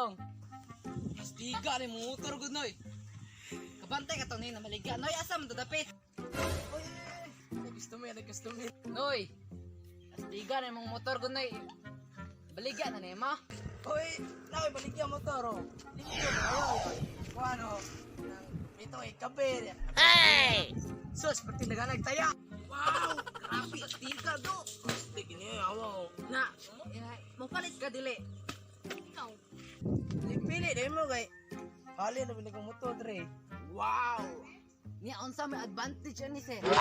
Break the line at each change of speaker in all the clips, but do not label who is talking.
dong. Mas diga ni motor gud noy. Kabantay ka to ni na maliga. Noy asa man to dapit? Oy, nag-customer. Noy. Mas diga ni mong motor gud noy. Baligya na ni mo. Oy, noy baligya motor oh. Dito ayo. Kuano? Ito ay kabel. Hey! Sus, pati nagtaya. Wow! Grabe, diga do. Sige niya, awa. Na, mapalit ka dili. Ikaw. Pili dahil mo kay Hali na binigong motor dre. Wow! Niya unsa may advantage ani sir?
Ano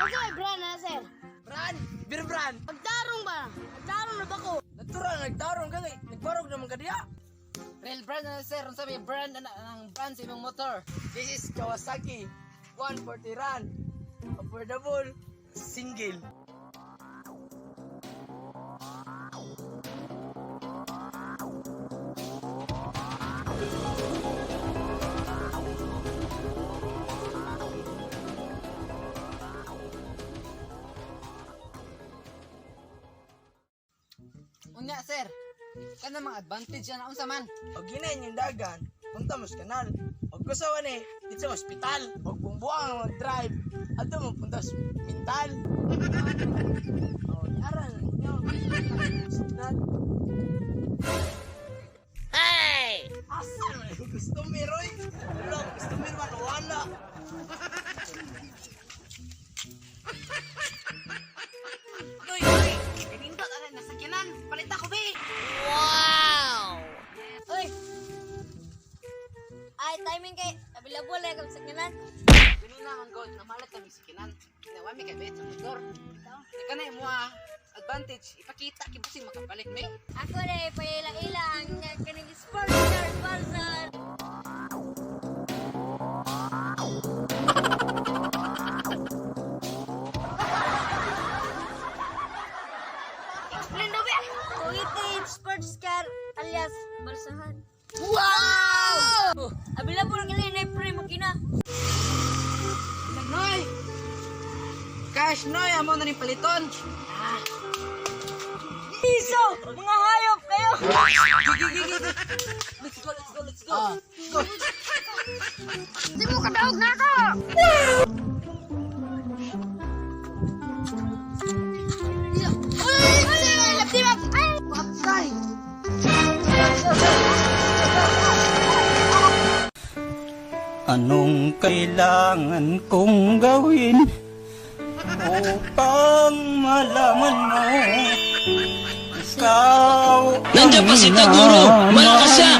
may brand na, sir?
Brand! Beer brand!
Magtarong ba? Magtarong na ba ko?
Natural, nagtarong ka kay. Nagbarog naman ka diya. Real brand na sir. Unsa may brand ang brand sa imong motor? This is Kawasaki 140 run. Affordable, single. Unya sir, kana mga advantage na unsa man? Og ginain yung dagan, punta mo sa kanal. Og kusawa ni, dito sa ospital. Og bumbuang mag-drive, ato mo punta sa mental. Oh, aral nyo.
Hey!
Asa man gusto mi Roy? Wala, gusto mi man wala. Noy, pinindot ana nasakyanan. Palit ako be.
Wow! Uy! Ay, timing kay available eh kung sakyanan.
Ganun naman God, namalat kami sakinan. Nawa mi kay bet sa motor. Ika na mo advantage, ipakita kibusin makabalik me.
Ako na pailang-ilang nga kaning sponsor. Explain daw ba? Tuitin sports car alias Barsahan.
Wow!
Available ang ilan pre makina.
Noy! Cash Noy, amo na ni paliton.
Piso! Mga hayop kayo!
Gigi. Let's go. Go.
Hindi mo kadaog na ako! Uy! Laptibak! Ay!
Patay!
Anong kailangan kong gawin upang malaman mo ikaw
Nandiyan pa si Taguro! Malakas siya!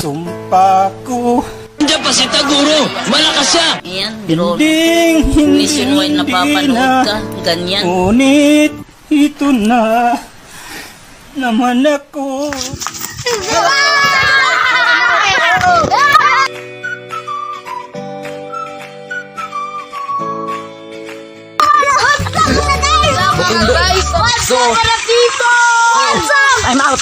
Sumpa ko
Nandiyan pa si Taguro! Malakas siya!
Ayan, biro.
hindi
Listen mo ay napapanood ka. Ganyan.
Ngunit ito na naman ako.
Guys, what's up mga people? What's up?
I'm out!